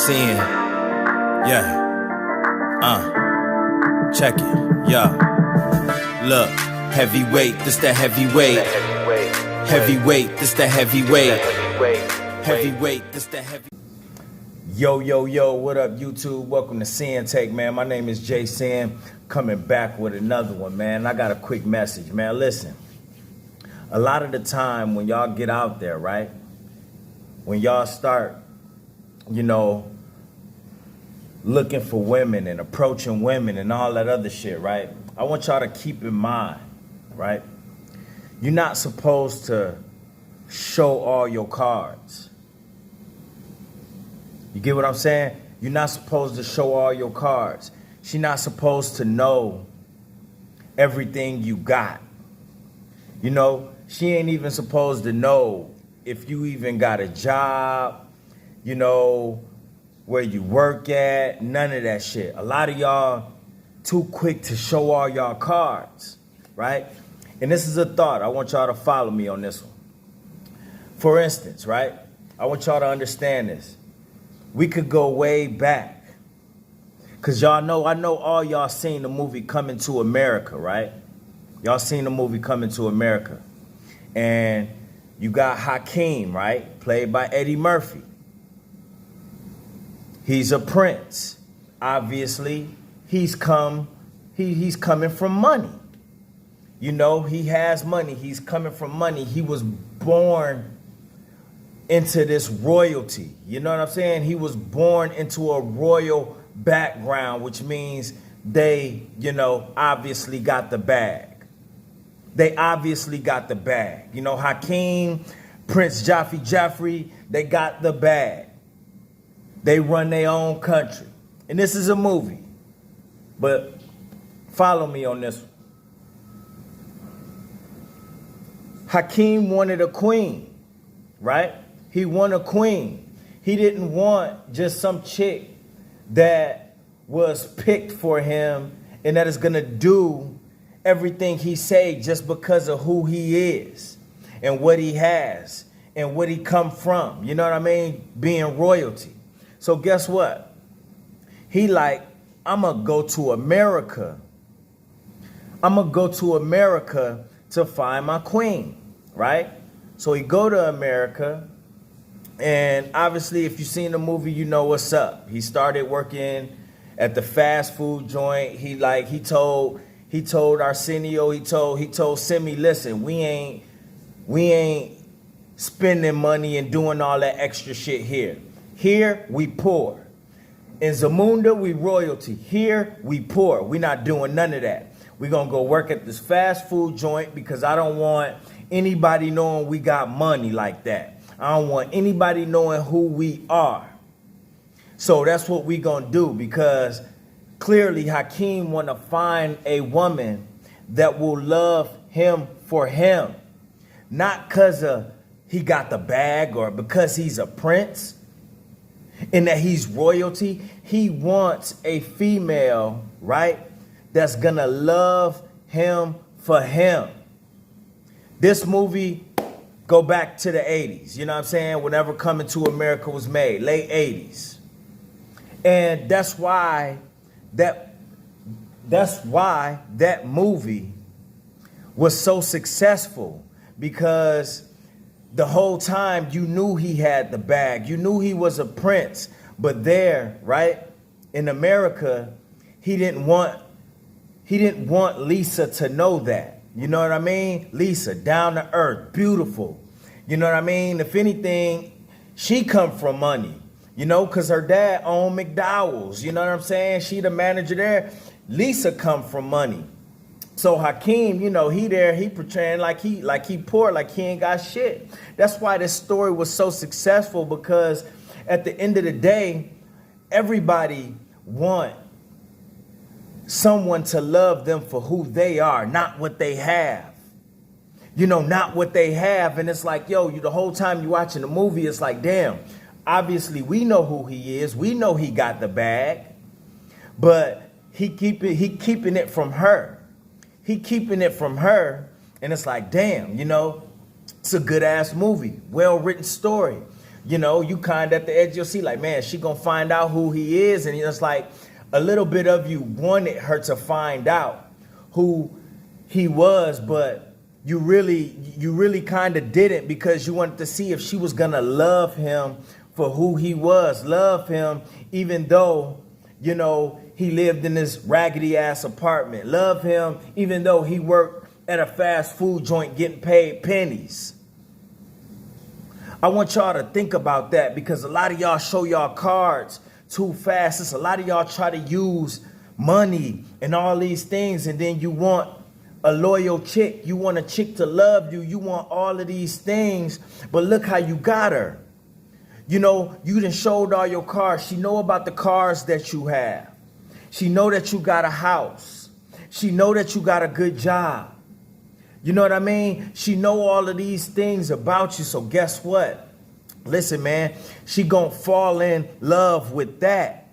Sin. Yeah. Check it. Yeah. Look. Heavyweight, this the heavyweight. Heavyweight, this the heavyweight. Heavyweight, this the heavy. Yo, what up, YouTube? Welcome to Sinn-Take, man. My name is Jay Sin, coming back with another one, man. I got a quick message, man. Listen, a lot of the time when y'all get out there, right? When y'all start, looking for women and approaching women and all that other shit, right? I want y'all to keep in mind, right? You're not supposed to show all your cards. You get what I'm saying? You're not supposed to show all your cards. She's not supposed to know everything you got. She ain't even supposed to know if you even got a job, where you work at, none of that shit. A lot of y'all too quick to show all y'all cards, right? And this is a thought. I want y'all to follow me on this one. For instance, right? I want y'all to understand this. We could go way back. Because I know all y'all seen the movie Coming to America, right? Y'all seen the movie Coming to America. And you got Hakeem, right? Played by Eddie Murphy. He's a prince. Obviously, he's coming from money. He has money. He's coming from money. He was born into this royalty. You know what I'm saying? He was born into a royal background, which means they, obviously got the bag. They obviously got the bag. Hakeem, Prince Jaffrey, they got the bag. They run their own country. And this is a movie. But follow me on this one. Hakeem wanted a queen, right? He wanted a queen. He didn't want just some chick that was picked for him and that is going to do everything he say just because of who he is and what he has and what he come from. You know what I mean? Being royalty. So guess what? He like, I'm going to go to America. I'm going to go to America to find my queen, right? So he go to America, and obviously if you've seen the movie, you know what's up. He started working at the fast food joint. He told Arsenio, he told Simi, listen, we ain't spending money and doing all that extra shit here. Here, we poor. In Zamunda, we royalty. Here, we poor. We not doing none of that. We're going to go work at this fast food joint because I don't want anybody knowing we got money like that. I don't want anybody knowing who we are. So that's what we going to do, because clearly Hakeem want to find a woman that will love him for him. Not because he got the bag or because he's a prince and that he's royalty. He wants a female, right, that's going to love him for him. This movie go back to the 80s, you know what I'm saying? Whenever Coming to America was made, late 80s. And that's why that movie was so successful, because the whole time you knew he had the bag. You knew he was a prince. But there, right, in America, he didn't want Lisa to know that. You know what I mean? Lisa, down to earth, beautiful. You know what I mean? If anything, she come from money, because her dad owned McDowell's. You know what I'm saying? She the manager there. Lisa come from money. So Hakeem, he portraying like he poor, like he ain't got shit. That's why this story was so successful, because at the end of the day, everybody want someone to love them for who they are, not what they have. Not what they have. And it's like, the whole time you watching the movie, it's like, damn, obviously we know who he is. We know he got the bag, but he keeping it from her. He keeping it from her, and it's like, damn, it's a good-ass movie, well-written story. you know, you kind of at the edge of your seat, like, man, she gonna find out who he is. And it's like a little bit of you wanted her to find out who he was, but you really kind of didn't, because you wanted to see if she was gonna love him for who he was, love him even though, you know, he lived in this raggedy ass apartment, love him even though he worked at a fast food joint getting paid pennies. I want y'all to think about that, because a lot of y'all show y'all cards too fast. It's a lot of y'all try to use money and all these things, and then you want a loyal chick. You want a chick to love you. You want all of these things, but look how you got her. You know, you done showed all your cars. She know about the cars that you have. She know that you got a house. She know that you got a good job. You know what I mean? She know all of these things about you. So guess what? Listen, man, she gonna fall in love with that.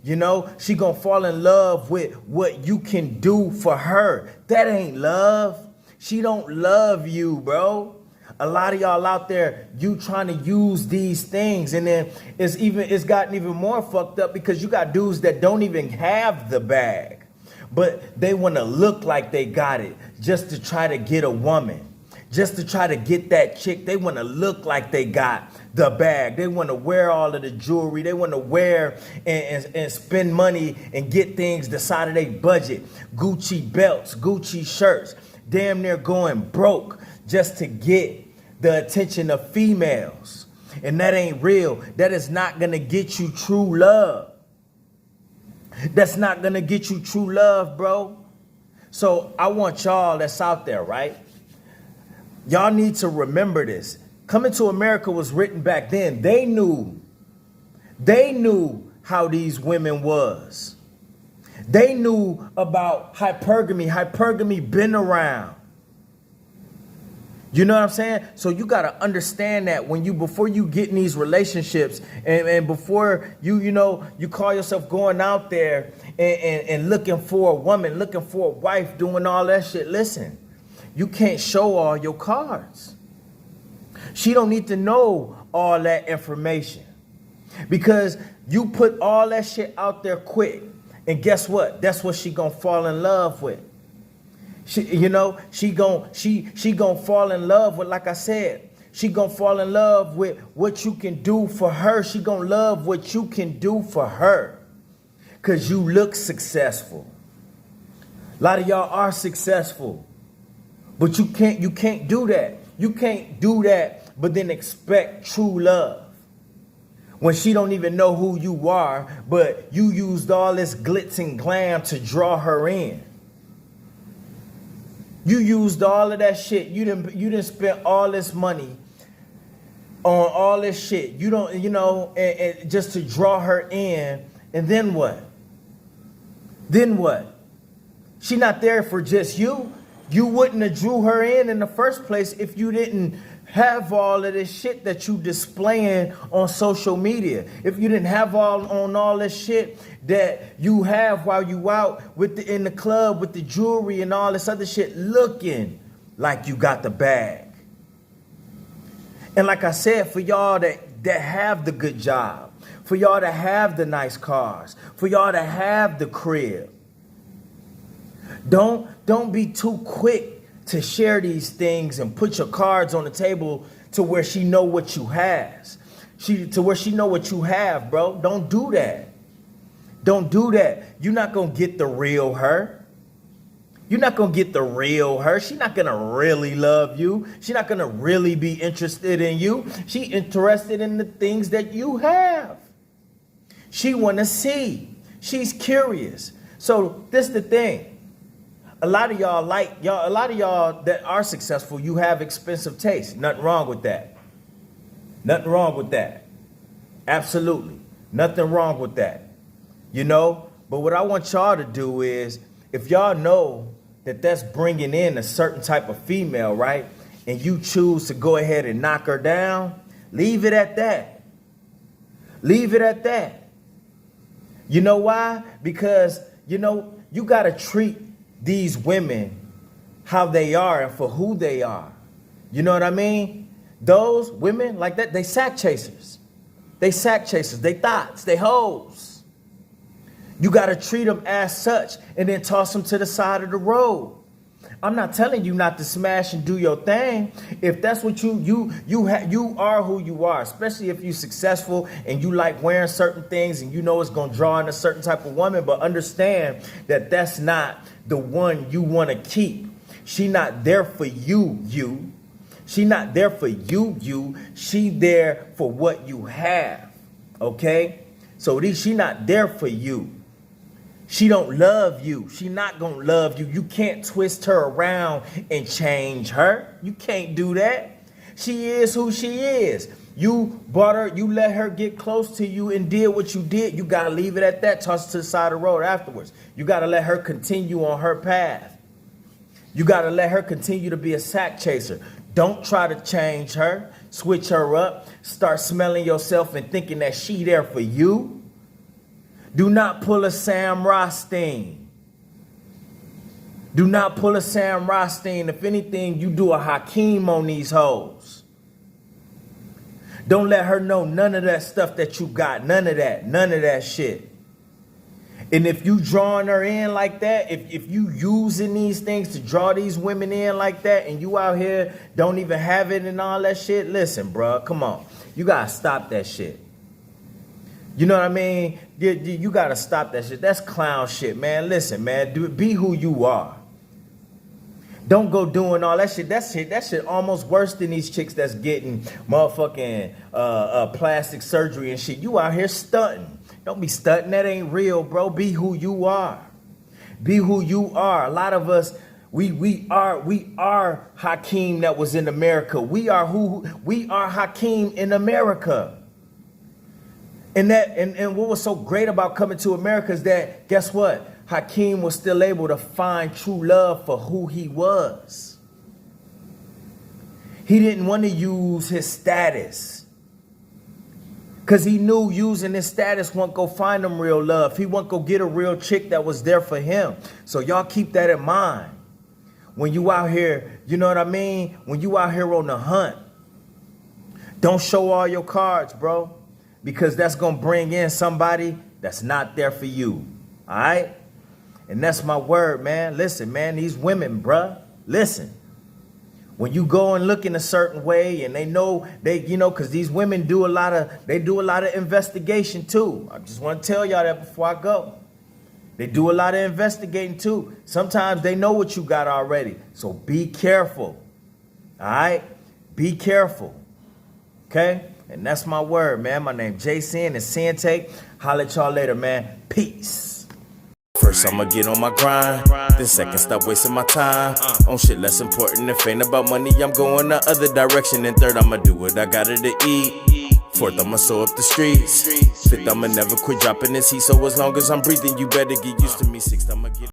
You know, she gonna fall in love with what you can do for her. That ain't love. She don't love you, bro. A lot of y'all out there, you trying to use these things, and then it's gotten even more fucked up, because you got dudes that don't even have the bag, but they want to look like they got it just to try to get a woman, just to try to get that chick. They want to look like they got the bag. They want to wear all of the jewelry. They want to wear and spend money and get things the side of their budget. Gucci belts, Gucci shirts, damn near going broke just to get the attention of females. And that ain't real. That is not going to get you true love. That's not going to get you true love, bro. So I want y'all that's out there, right? Y'all need to remember this. Coming to America was written back then. They knew how these women was. They knew about hypergamy. Hypergamy been around. You know what I'm saying? So you got to understand that before you get in these relationships, and before you call yourself going out there and looking for a woman, looking for a wife, doing all that shit. Listen, you can't show all your cards. She don't need to know all that information, because you put all that shit out there quick, and guess what? That's what she gonna fall in love with. She gonna fall in love with, like I said, she gonna fall in love with what you can do for her. She gonna love what you can do for her, because you look successful. A lot of y'all are successful, but you can't do that. You can't do that, but then expect true love when she don't even know who you are, but you used all this glitz and glam to draw her in. You used all of that shit. You didn't spend all this money on all this shit. You don't, and just to draw her in. And then what? Then what? She not there for just you. You wouldn't have drew her in the first place if you didn't have all of this shit that you displaying on social media. If you didn't have all this shit that you have while you out in the club with the jewelry and all this other shit, looking like you got the bag. And like I said, for y'all that have the good job, for y'all to have the nice cars, for y'all to have the crib, don't be too quick to share these things and put your cards on the table to where she know what you has. To where she know what you have, bro. Don't do that. Don't do that. You're not going to get the real her. You're not going to get the real her. She's not going to really love you. She's not going to really be interested in you. She's interested in the things that you have. She want to see. She's curious. So this is the thing. A lot of y'all that are successful, you have expensive taste. Nothing wrong with that. Nothing wrong with that. Absolutely. Nothing wrong with that. But what I want y'all to do is, if y'all know that that's bringing in a certain type of female, right? And you choose to go ahead and knock her down, leave it at that. Leave it at that. You know why? Because, you got to treat these women how they are and for who they are. You know what I mean? Those women like that, they sack chasers. They sack chasers, they thoughts, they hoes. You got to treat them as such and then toss them to the side of the road. I'm not telling you not to smash and do your thing. If that's what you are who you are, especially if you're successful and you like wearing certain things and you know it's going to draw in a certain type of woman, but understand that that's not the one you want to keep. She not there for you. She not there for you. She there for what you have. Okay? So she not there for you. She don't love you. She not gonna love you. You can't twist her around and change her. You can't do that. She is who she is. You brought her, you let her get close to you and did what you did. You gotta leave it at that. Toss it to the side of the road afterwards. You gotta let her continue on her path. You gotta let her continue to be a sack chaser. Don't try to change her, switch her up, start smelling yourself and thinking that she there for you. Do not pull a Sam Rothstein. Do not pull a Sam Rothstein. If anything, you do a Hakeem on these hoes. Don't let her know none of that stuff that you got. None of that shit. And if you drawing her in like that, if you using these things to draw these women in like that, and you out here don't even have it and all that shit, listen, bro, come on. You got to stop that shit. You know what I mean? You got to stop that shit. That's clown shit, man. Listen, man, be who you are. Don't go doing all that shit. That shit almost worse than these chicks that's getting motherfucking plastic surgery and shit. You out here stunting. Don't be stunting. That ain't real, bro. Be who you are. Be who you are. A lot of us, we are Hakeem that was in America. We are Hakeem in America. And what was so great about coming to America is that, guess what? Hakeem was still able to find true love for who he was. He didn't want to use his status, because he knew using his status won't go find him real love. He won't go get a real chick that was there for him. So y'all keep that in mind. When you out here, you know what I mean? When you out here on the hunt, don't show all your cards, bro. Because that's going to bring in somebody that's not there for you. All right? And that's my word, man. Listen, man, these women, bruh, listen. When you go and look in a certain way and they know, because these women do a lot of investigation too. I just want to tell y'all that before I go. They do a lot of investigating too. Sometimes they know what you got already. So be careful. All right? Be careful. Okay? And that's my word, man. My name Jason and Sinn-Take. Holla at y'all later, man. Peace. First, I'ma get on my grind. Then second, stop wasting my time on shit less important. If ain't about money, I'm going the other direction. And third, I'ma do what I gotta to eat. Fourth, I'ma sew up the streets. Fifth, I'ma never quit dropping this heat. So as long as I'm breathing, you better get used to me. Sixth, I'ma get